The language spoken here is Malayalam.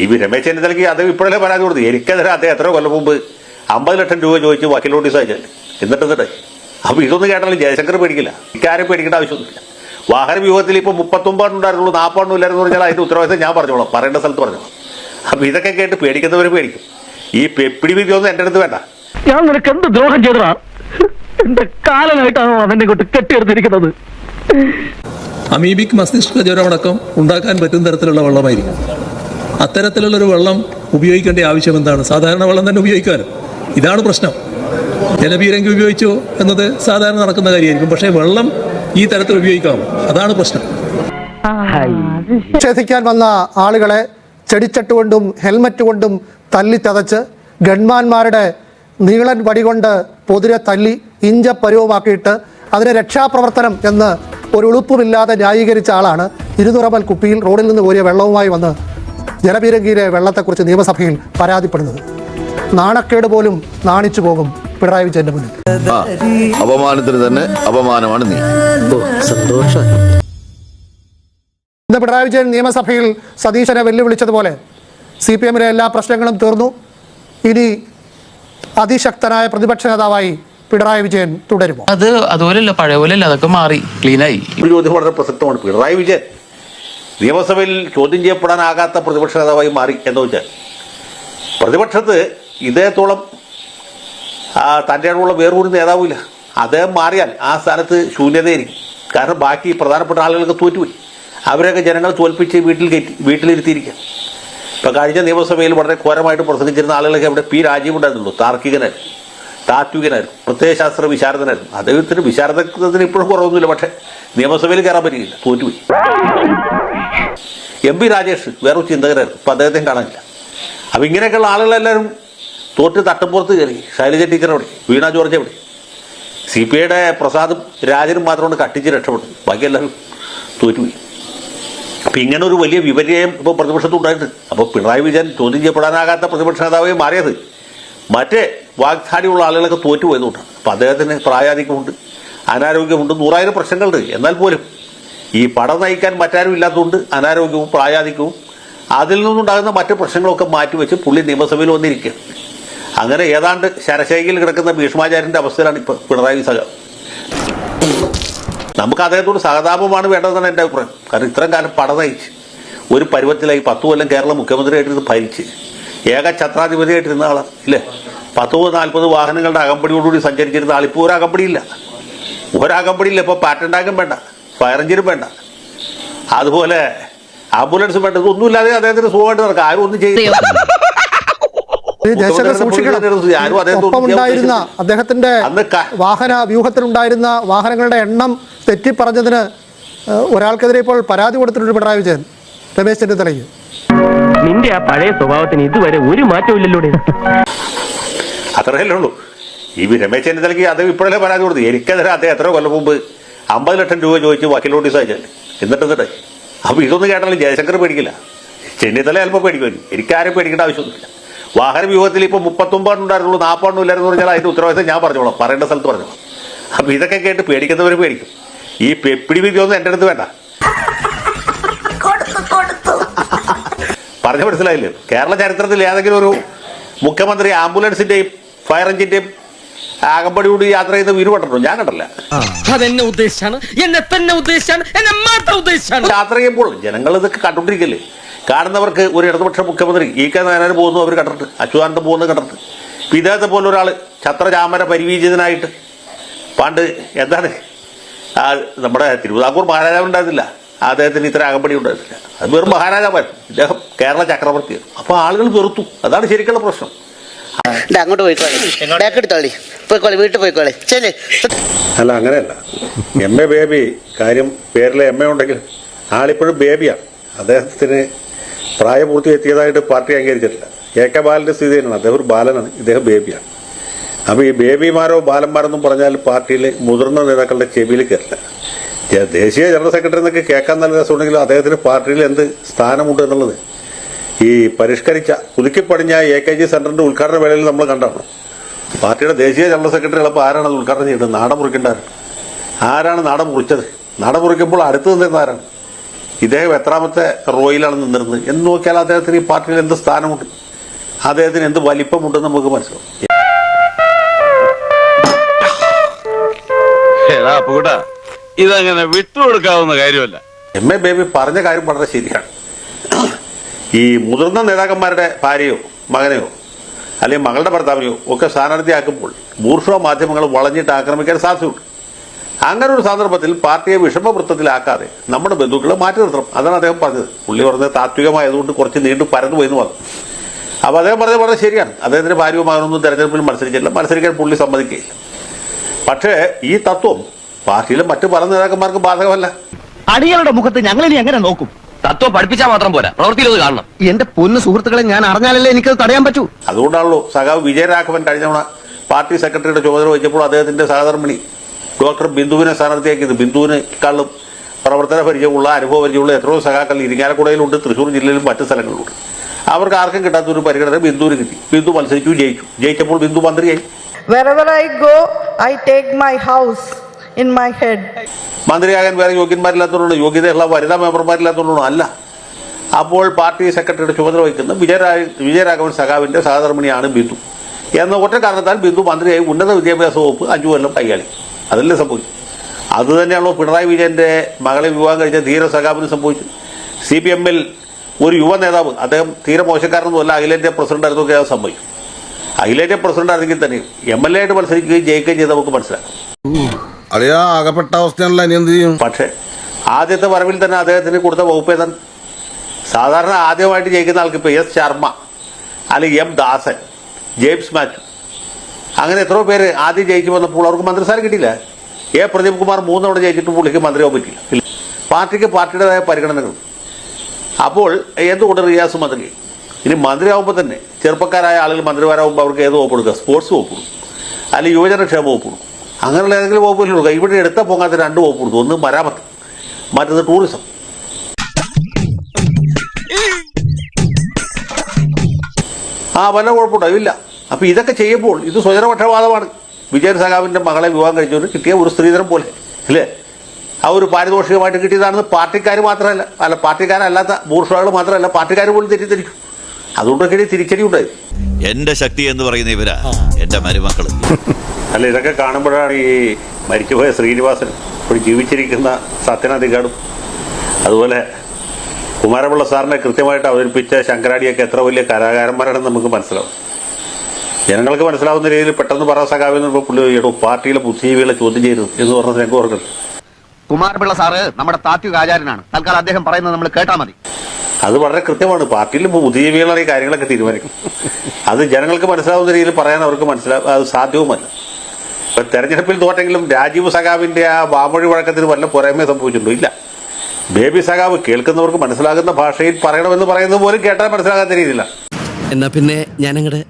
ഈ രമേശ് ചെന്നിത്തലയ്ക്ക് അത് ഇപ്പോഴല്ലേ പരാതി കൊടുത്തു. എനിക്കെതിരെ അദ്ദേഹം എത്ര കൊല്ലം മുമ്പ് 50 ലക്ഷം രൂപ ചോദിച്ച് വക്കീൽ നോട്ടീസ് അയച്ചല്ലേ. എന്നിട്ട് അപ്പൊ ഇതൊന്നും കേട്ടാലും ജയശങ്കർ പേടിക്കില്ല, ഇക്കാരും പേടിക്കേണ്ട ആവശ്യമൊന്നുമില്ല. വാഹന വ്യൂഹത്തിൽ ഇപ്പൊ 39 ഉണ്ടായിരുന്നുള്ളൂ, 40 ഇല്ലായിരുന്നു പറഞ്ഞാൽ അതിന്റെ ഉത്തരവാദിത്തം ഞാൻ പറഞ്ഞോളാം, പറയേണ്ട സ്ഥലത്ത് പറഞ്ഞോളാം. അപ്പൊ ഇതൊക്കെ കേട്ട് പേടിക്കുന്നവർ പേടിക്കും. ഈ പെപ്പിടി വിധിയൊന്നും എന്റെ അടുത്ത് വേണ്ട. ഞാൻ നിനക്ക് എന്ത് ദ്രോഹം ചെയ്തതാ? എന്റെ കാലനായിട്ടാണോ അവനെ കൊണ്ട് കെട്ടിയെടുത്തിരിക്കുന്നത്? അമീബിക് മസ്തിഷ്ക ജ്വരമടക്കം ഉണ്ടാക്കാൻ പറ്റുന്ന തരത്തിലുള്ള വെള്ളമായിരിക്കും. അത്തരത്തിലുള്ളൊരു വെള്ളം ഉപയോഗിക്കേണ്ട ആവശ്യം എന്താണ്? സാധാരണ വെള്ളം തന്നെ ഉപയോഗിക്കാമല്ലോ. ഇതാണ് പ്രശ്നം. ജലപീരങ്കി ഉപയോഗിച്ചോ എന്നത് സാധാരണ നടക്കുന്ന കാര്യമായിരിക്കും, പക്ഷേ വെള്ളം ഈ തരത്തിൽ ഉപയോഗിക്കാമോ? അതാണ് പ്രശ്നം. നിഷേധിക്കാൻ വന്ന ആളുകളെ ചെടിച്ചട്ട് കൊണ്ടും ഹെൽമറ്റ് കൊണ്ടും തല്ലിച്ചതച്ച് ഗൺമാന്മാരുടെ നീളൻ വടികൊണ്ട് പൊതിരെ തല്ലി ഇഞ്ചപ്പരുവമാക്കിയിട്ട് അതിനെ രക്ഷാപ്രവർത്തനം എന്ന് ഒരു ഉളുപ്പുമില്ലാതെ ന്യായീകരിച്ച ആളാണ് 200 ml കുപ്പിയിൽ റോഡിൽ നിന്ന് കോരിയ വെള്ളവുമായി വന്ന് ജലപീരങ്കിയിലെ വെള്ളത്തെക്കുറിച്ച് നിയമസഭയിൽ പരാതിപ്പെടുന്നത്. നാണക്കേട് പോലും നാണിച്ചു പോകും പിണറായി വിജയന്റെ മുന്നിൽ. അപമാനത്തിന് തന്നെ അപമാനമാണ് നീ. സന്തോഷം. ഇന്ന് പിണറായി വിജയൻ നിയമസഭയിൽ സതീശനെ വെല്ലുവിളിച്ചതുപോലെ CPM-ലെ എല്ലാ പ്രശ്നങ്ങളും തീർന്നു. ഇനി അതിശക്തനായ പ്രതിപക്ഷ നേതാവായി പിണറായി വിജയൻ തുടരുമോ? അത് അതുപോലെയല്ല, പഴയ പോലെയല്ല, അതൊക്കെ മാറി, ക്ലീനായി. ഒരു ചോദ്യം വളരെ പ്രസക്തമാണ്. പിണറായി വിജയൻ നിയമസഭയിൽ ചോദ്യം ചെയ്യപ്പെടാനാകാത്ത പ്രതിപക്ഷ നേതാവായി മാറി എന്ന് വെച്ചാൽ പ്രതിപക്ഷത്ത് ഇദ്ദേഹത്തോളം തൻ്റെ അടുള്ള വേറൊരു നേതാവില്ല. അദ്ദേഹം മാറിയാൽ ആ സ്ഥാനത്ത് ശൂന്യതയായിരിക്കും. കാരണം ബാക്കി പ്രധാനപ്പെട്ട ആളുകൾക്ക് തോറ്റുപോയി. അവരെയൊക്കെ ജനങ്ങൾ തോൽപ്പിച്ച് വീട്ടിലിരുത്തിയിരിക്കുക. ഇപ്പം കഴിഞ്ഞ നിയമസഭയിൽ വളരെ ഘോരമായിട്ട് പ്രസംഗിച്ചിരുന്ന ആളുകളൊക്കെ അവിടെ പി രാജീവ് ഉണ്ടായിരുന്നുള്ളൂ. താർക്കികനായിരുന്നു, താത്വികനായിരുന്നു, പ്രത്യയശാസ്ത്ര വിശാരദനായിരുന്നു. അദ്ദേഹത്തിന് വിശാരദത്തിന് ഇപ്പോഴും കുറവൊന്നുമില്ല, പക്ഷേ നിയമസഭയിൽ കയറാൻ പറ്റിയില്ല, തോറ്റുപോയി. MP രാജേഷ് വേറൊരു ചിന്തകനായിരുന്നു, ഇപ്പം അദ്ദേഹത്തെയും കാണാനില്ല. അപ്പം ഇങ്ങനെയൊക്കെയുള്ള ആളുകളെല്ലാവരും തോറ്റ് തട്ടപ്പുറത്ത് കയറി. ശൈലജ ടീച്ചർ എവിടെ? വീണ ജോർജ് എവിടെ? CPI-യുടെ പ്രസാദും രാജനും മാത്രമാണ് കട്ടിച്ച് രക്ഷപ്പെട്ടു, ബാക്കി എല്ലാവരും തോറ്റുപോയി. അപ്പം ഇങ്ങനെ ഒരു വലിയ വിപര്യം ഇപ്പോൾ പ്രതിപക്ഷത്ത് ഉണ്ടായിട്ടുണ്ട്. അപ്പോൾ പിണറായി വിജയൻ ചോദ്യം ചെയ്യപ്പെടാനാകാത്ത പ്രതിപക്ഷ നേതാവായി മാറിയത് മറ്റേ വാഗ്ദാടിയുള്ള ആളുകളൊക്കെ തോറ്റുപോയതുകൊണ്ടാണ്. അപ്പം അദ്ദേഹത്തിന് പ്രായാധിക്യമുണ്ട്, അനാരോഗ്യമുണ്ട്, 100,000 പ്രശ്നങ്ങളുണ്ട്. എന്നാൽ പോലും ഈ പടം നയിക്കാൻ മറ്റാരും ഇല്ലാത്തതുകൊണ്ട് അനാരോഗ്യവും പ്രായാധിക്യവും അതിൽ നിന്നുണ്ടാകുന്ന മറ്റു പ്രശ്നങ്ങളൊക്കെ മാറ്റിവെച്ച് പുള്ളി നിയമസഭയിൽ വന്നിരിക്കുക. അങ്ങനെ ഏതാണ്ട് ശരശൈകിൽ കിടക്കുന്ന ഭീഷ്മാചാര്യൻ്റെ അവസ്ഥയിലാണ് ഇപ്പോൾ പിണറായി സഖാവ്. നമുക്ക് അദ്ദേഹത്തോട് സഹതാപമാണ് വേണ്ടതെന്നാണ് എൻ്റെ അഭിപ്രായം. കാരണം ഇത്രയും കാലം പടം നയിച്ച് ഒരു പരുവത്തിലായി 10 കൊല്ലം കേരള മുഖ്യമന്ത്രിയായിട്ടിരുന്ന് ഭരിച്ച് ഏക ഛത്രാധിപതിയായിട്ടിരുന്ന ആളാണ് ഇല്ലേ. 30-40 വാഹനങ്ങളുടെ അകമ്പടിയോടുകൂടി സഞ്ചരിച്ചിരുന്ന ആളിപ്പോൾ ഒരു അകമ്പടിയില്ല. ഇപ്പോൾ പാറ്റൻ്റാകും വേണ്ട, ഫയർ എഞ്ചിനും വേണ്ട, അതുപോലെ ആംബുലൻസും വേണ്ട. ഇതൊന്നുമില്ലാതെ അദ്ദേഹത്തിന് സുഖമായിട്ട് നടക്കാം. ആരും ഒന്നും ചെയ്യില്ല. ഒപ്പമുണ്ടായിരുന്ന അദ്ദേഹത്തിന്റെ വാഹന വ്യൂഹത്തിലുണ്ടായിരുന്ന വാഹനങ്ങളുടെ എണ്ണം തെറ്റിപ്പറഞ്ഞതിന് ഒരാൾക്കെതിരെ ഇപ്പോൾ പരാതി കൊടുത്തിട്ടുണ്ട് പിണറായി വിജയൻ, രമേശ് ചെന്നിത്തലയ്ക്ക്. നിന്റെ ആ പഴയ സ്വഭാവത്തിന് ഇതുവരെ ഒരു മാറ്റവും ഇല്ലല്ലോ. അത്രയല്ലേ ഉള്ളൂ. ഈ രമേശ് ചെന്നിത്തലയ്ക്ക് അത് ഇപ്പോഴല്ലേ പരാതി കൊടുത്തു. എനിക്കെതിരെ അദ്ദേഹം എത്ര കൊല്ലം മുമ്പ് 50 ലക്ഷം രൂപ ചോദിച്ച് വക്കീൽ നോട്ടീസ് അയച്ചല്ലേ. എന്നിട്ട് അപ്പൊ ഇതൊന്നും കേട്ടാലും ജയശങ്കർ പേടിക്കില്ല, ചെന്നിത്തല ചിലപ്പോൾ പേടിക്കുമായിരിക്കും. എനിക്കാരും പേടിക്കേണ്ട ആവശ്യമൊന്നുമില്ല. വാഹന വ്യൂഹത്തിൽ ഇപ്പൊ 39 ഉണ്ടായിരുന്നുള്ളൂ, 40 ഇല്ലായിരുന്നു പറഞ്ഞാൽ അതിന്റെ ഉത്തരവാദിത്തം ഞാൻ പറഞ്ഞോളാം, പറയേണ്ട സ്ഥലത്ത് പറഞ്ഞോളാം. അപ്പൊ ഇതൊക്കെ കേട്ട് പേടിക്കുന്നവർ പേടിക്കും. ഈ പെപ്പിടി വിധിയൊന്നും എന്റെ അടുത്ത് വേണ്ട. പറഞ്ഞു മനസ്സിലായില്ലേ? കേരള ചരിത്രത്തിൽ ഏതെങ്കിലും ഒരു മുഖ്യമന്ത്രി ആംബുലൻസിന്റെയും ഫയർ എഞ്ചിന്റെയും അകമ്പടിയോട് യാത്ര ചെയ്യുന്ന വീട് കണ്ടിട്ടുണ്ടോ? ഞാൻ കണ്ടില്ല. യാത്ര ചെയ്യുമ്പോൾ ജനങ്ങൾ ഇതൊക്കെ കണ്ടുകൊണ്ടിരിക്കല്ലേ. കാണുന്നവർക്ക് ഒരു ഇടതുപക്ഷ മുഖ്യമന്ത്രി E.K. നായനാർ പോകുന്നു അവർ കണ്ടിട്ട്, അച്യുതാനന്ദൻ പോകുന്നത് കണ്ടിട്ട്. ഇപ്പം ഇദ്ദേഹത്തെ പോലെ ഒരാൾ ഛത്രചാമര പരിവീജിതനായിട്ട് പണ്ട് എന്താണ് നമ്മുടെ തിരുവിതാംകൂർ മഹാരാജാവുണ്ടായിരുന്നില്ല, അദ്ദേഹത്തിന് ഇത്ര അകമ്പടി ഉണ്ടായിരുന്നില്ല. അത് വെറും മഹാരാജാവായിരുന്നു, ഇദ്ദേഹം കേരള ചക്രവർത്തിയായിരുന്നു. അപ്പോൾ ആളുകൾ വെറുത്തു. അതാണ് ശരിക്കുള്ള പ്രശ്നം. അങ്ങോട്ട് പോയിക്കോളെ, വീട്ടിൽ പോയിക്കോളെ. അല്ല, അങ്ങനെയല്ല. MA ബേബി കാര്യം പേരിൽ MA ഉണ്ടെങ്കിൽ ആളിപ്പോഴും ബേബിയാണ്. അദ്ദേഹത്തിന് പ്രായപൂർത്തി എത്തിയതായിട്ട് പാർട്ടി അംഗീകരിച്ചിട്ടില്ല. AK ബാലന്റെ സ്ഥിതി തന്നെയാണ്. അദ്ദേഹം ഒരു ബാലനാണ്, ഇദ്ദേഹം ബേബിയാണ്. അപ്പോൾ ഈ ബേബിമാരോ ബാലന്മാരെന്നും പറഞ്ഞാൽ പാർട്ടിയിലെ മുതിർന്ന നേതാക്കളുടെ ചെവിയിൽ കയറില്ല. ദേശീയ ജനറൽ സെക്രട്ടറി എന്നൊക്കെ കേൾക്കാൻ നല്ല രസമുണ്ടെങ്കിലും അദ്ദേഹത്തിന് പാർട്ടിയിൽ എന്ത് സ്ഥാനമുണ്ട് എന്നുള്ളത് ഈ പരിഷ്കരിച്ച പുതുക്കിപ്പടിഞ്ഞ AKG സെന്ററിന്റെ ഉദ്ഘാടന വേളയിൽ നമ്മൾ കണ്ടാണ്. പാർട്ടിയുടെ ദേശീയ ജനറൽ സെക്രട്ടറി ഉള്ളപ്പോൾ ആരാണ് അത് ഉദ്ഘാടനം ചെയ്തത്? നാടൻ മുറിക്കേണ്ടവരാണ്. ആരാണ് നാടൻ മുറിച്ചത്? നാടൻ മുറിക്കുമ്പോൾ അടുത്ത് നിന്നിരുന്ന ആരാണ്? ഇദ്ദേഹം എത്രാമത്തെ റോയിലാണ് നിന്നിരുന്നത് എന്ന് നോക്കിയാൽ അദ്ദേഹത്തിന് ഈ പാർട്ടിയിൽ എന്ത് സ്ഥാനമുണ്ട്, അദ്ദേഹത്തിന് എന്ത് വലിപ്പമുണ്ടെന്ന് നമുക്ക് മനസ്സിലാവും. ഇതങ്ങനെ വിട്ടുകൊടുക്കാവുന്ന കാര്യമല്ല. എം.എ. ബേബി പറഞ്ഞ കാര്യം വളരെ ശരിയാണ്. ഈ മുതിർന്ന നേതാക്കന്മാരുടെ ഭാര്യയോ മകനെയോ അല്ലെങ്കിൽ മകളുടെ ഭർത്താവിനെയോ ഒക്കെ സ്ഥാനാർത്ഥിയാക്കുമ്പോൾ ബൂർഷ്വ മാധ്യമങ്ങൾ വളഞ്ഞിട്ട് ആക്രമിക്കാൻ സാധ്യതയുണ്ട്. അങ്ങനെ ഒരു സന്ദർഭത്തിൽ പാർട്ടിയെ വിഷമവൃത്തത്തിലാക്കാതെ നമ്മുടെ ബന്ധുക്കളെ മാറ്റി നിർത്തണം. അതാണ് അദ്ദേഹം പറഞ്ഞത്. പുള്ളി പറഞ്ഞത് താത്വികമായതുകൊണ്ട് കുറച്ച് നീണ്ടു പരന്നു പോയെന്ന് പറഞ്ഞു. അപ്പോൾ അദ്ദേഹം പറഞ്ഞത് വളരെ ശരിയാണ്. അദ്ദേഹത്തിന്റെ ഭാര്യയോ മകനൊന്നും തെരഞ്ഞെടുപ്പിൽ മത്സരിച്ചില്ല, മത്സരിക്കാൻ പുള്ളി സമ്മതിക്കുകയില്ല. പക്ഷേ ഈ തത്വം പാർട്ടിയിലെ മറ്റു പല നേതാക്കന്മാർക്ക് ബാധകമല്ല. അടികളുടെ മുഖത്ത് ഞങ്ങളിനി എങ്ങനെ നോക്കും? തത്വം പഠിപ്പിച്ചാൽ മാത്രം പോരാ, പ്രവൃത്തിയിൽ കാണണം. എന്റെ പൊന്നു സുഹൃത്തുക്കളെ, ഞാൻ അറിഞ്ഞാലല്ലേ എനിക്കത് തടയാൻ പറ്റൂ. അതുകൊണ്ടാണല്ലോ സഖാവ് വിജയരാഘവൻ കഴിഞ്ഞ തവണ പാർട്ടി സെക്രട്ടറിയുടെ ചുമതല വഹിച്ചപ്പോൾ അദ്ദേഹത്തിന്റെ സഹധർമ്മിണി ഡോക്ടർ ബിന്ദുവിനെ സ്ഥാനാർത്ഥിയാക്കിയത്. ബിന്ദുവിനേക്കാളും പ്രവർത്തന പരിചയമുള്ള അനുഭവ പരിചയമുള്ള എത്രയോ സഖാക്കൾ ഇരിങ്ങാലക്കുടയിലുണ്ട്, തൃശ്ശൂർ ജില്ലയിലും മറ്റു സ്ഥലങ്ങളിലുണ്ട്. അവർക്ക് ആർക്കും കിട്ടാത്തൊരു പരിഗണന ബിന്ദുവിന് കിട്ടി. ബിന്ദു മത്സരിച്ചു, ജയിച്ചു. ജയിച്ചപ്പോൾ ബിന്ദു മന്ത്രിയായി. Wherever I go, I take my house in my head. മന്ത്രിയാകാൻ വേറെ യോഗ്യന്മാരില്ലാത്തതുകൊണ്ടാണ്, യോഗ്യതയുള്ള വനിതാ മെമ്പർമാരില്ലാത്തതുകൊണ്ടാണ് അല്ല. അപ്പോൾ പാർട്ടി സെക്രട്ടറിയുടെ ചുമതല വഹിക്കുന്ന വിജയരാഘവൻ സഖാവിന്റെ സഹധർമ്മിണിയാണ് ബിന്ദു എന്ന ഒറ്റ കാരണത്താൽ ബിന്ദു മന്ത്രിയായി ഉന്നത വിദ്യാഭ്യാസ വകുപ്പ് 5 കൊല്ലം കൈകാളി. അതല്ലേ സംഭവിച്ചു. അതുതന്നെയാണല്ലോ പിണറായി വിജയന്റെ മകളെ വിവാഹം കഴിച്ച ധീര സഖാവിന് സംഭവിച്ചു. CPM-ൽ ഒരു യുവ നേതാവ്, അദ്ദേഹം തീരെ മോശക്കാരനൊന്നുമല്ല, അഖിലേന്ത്യാ പ്രസിഡന്റ് ആയിരുന്നൊക്കെ അത് സംഭവിച്ചു. അഖിലേന്ത്യാ പ്രസിഡന്റ് ആണെങ്കിൽ തന്നെയും MLA ആയിട്ട് മത്സരിക്കുകയും ജയിക്കുകയും ചെയ്ത് നമുക്ക് മനസ്സിലാക്കാം. ആകപ്പെട്ട അവസ്ഥയാണല്ലോ, ഇനി എന്ത് ചെയ്യും? പക്ഷേ ആദ്യത്തെ വരവിൽ തന്നെ അദ്ദേഹത്തിന് കൊടുത്ത വകുപ്പ് ഏതാണ്? സാധാരണ ആദ്യമായിട്ട് ജയിക്കുന്ന ആൾക്ക് ഇപ്പോൾ S. ശർമ്മ അല്ലെങ്കിൽ M. ദാസൻ, ജെയിംസ് മാത്യു, അങ്ങനെ എത്രയോ പേര് ആദ്യം ജയിച്ചു വന്നപ്പോൾ അവർക്ക് മന്ത്രിസ്ഥാനം കിട്ടിയില്ല. A. പ്രദീപ് കുമാർ 3 തവണ ജയിച്ചിട്ട് പുള്ളിക്ക് മന്ത്രിയാവാൻ പറ്റില്ല. പാർട്ടിക്ക് പാർട്ടിയുടേതായ പരിഗണനകൾ. അപ്പോൾ എന്തുകൊണ്ട് റിയാസ് മന്ത്രി? ഇനി മന്ത്രിയാവുമ്പോൾ തന്നെ ചെറുപ്പക്കാരായ ആളുകൾ മന്ത്രിമാരാകുമ്പോൾ അവർക്ക് ഏത് വകുപ്പ് കൊടുക്കുക? സ്പോർട്സ് വകുപ്പ് കൊടുക്കും, അല്ലെങ്കിൽ യുവജനക്ഷേമ വകുപ്പ് കൊടുക്കും. അങ്ങനെയുള്ള ഏതെങ്കിലും വകുപ്പിൽ കൊടുക്കുക. ഇവിടെ എടുത്താൽ പോകാത്ത 2 വകുപ്പ് കൊടുത്തു. ഒന്ന് മരാമത്ത്, മറ്റത് ടൂറിസം. വല്ല കുഴപ്പമുണ്ടാവില്ല. അപ്പം ഇതൊക്കെ ചെയ്യുമ്പോൾ ഇത് സ്വജനപക്ഷപാതമാണ്. വിജയൻ സഖാവിന്റെ മകളെ വിവാഹം കഴിച്ചവർ കിട്ടിയ ഒരു സ്ത്രീധനം പോലെ അല്ലേ? ആ ഒരു പാരിതോഷികമായിട്ട് കിട്ടിയതാണെന്ന് പാർട്ടിക്കാർ മാത്രമല്ല, പാർട്ടിക്കാരല്ലാത്ത ബൂർഷ്വാകൾ മാത്രമല്ല, പാർട്ടിക്കാർ പോലും തെറ്റിദ്ധരിച്ചു. അതുകൊണ്ടൊക്കെ തിരിച്ചടി ഉണ്ടായി. എന്റെ ശക്തി എന്ന് പറയുന്ന ഇവരാ എന്റെ മരുമക്കള്. അല്ല, ഇതൊക്കെ കാണുമ്പോഴാണ് ഈ മരിച്ചുപോയ ശ്രീനിവാസനും ഇപ്പോൾ ജീവിച്ചിരിക്കുന്ന സത്യനാഥികാടും അതുപോലെ കുമാരപിള്ള സാറിനെ കൃത്യമായിട്ട് അവതരിപ്പിച്ച ശങ്കരാടിയൊക്കെ എത്ര വലിയ കലാകാരന്മാരാണെന്ന് നമുക്ക് മനസ്സിലാവും. ജനങ്ങൾക്ക് മനസ്സിലാവുന്ന രീതിയിൽ പെട്ടെന്ന് പറ സഖാവെന്ന് പുള്ളി പാർട്ടിയിലെ ബുദ്ധിജീവികളെ ചോദ്യം ചെയ്തു എന്ന് പറഞ്ഞത് ഞങ്ങൾക്ക് ഓർക്കണം. കുമാരപിള്ള സാറ് നമ്മുടെ താത്വിക ആചാര്യനാണ്. തൽക്കാലം അദ്ദേഹം പറയുന്നത് നമ്മൾ കേട്ടാൽ മതി. അത് വളരെ കൃത്യമാണ്. പാർട്ടിയിൽ ബുദ്ധിജീവികളാണ് ഈ കാര്യങ്ങളൊക്കെ തീരുമാനിക്കും. അത് ജനങ്ങൾക്ക് മനസ്സിലാവുന്ന രീതിയിൽ പറയാൻ അവർക്ക് അത് സാധ്യവുമല്ല. ഇപ്പൊ തെരഞ്ഞെടുപ്പിൽ തോറ്റെങ്കിലും രാജീവ് സഖാവിന്റെ ആ വാമൊഴി വഴക്കത്തിന് വല്ല പുറമേ സംഭവിച്ചിട്ടുണ്ടോ? ഇല്ല. ബേബി സഖാവ് കേൾക്കുന്നവർക്ക് മനസ്സിലാകുന്ന ഭാഷയിൽ പറയണമെന്ന് പറയുന്നത് പോലും കേട്ടാൽ മനസ്സിലാകാത്ത രീതിയിലാണ്. എന്നാ പിന്നെ ഞാനങ്ങടെ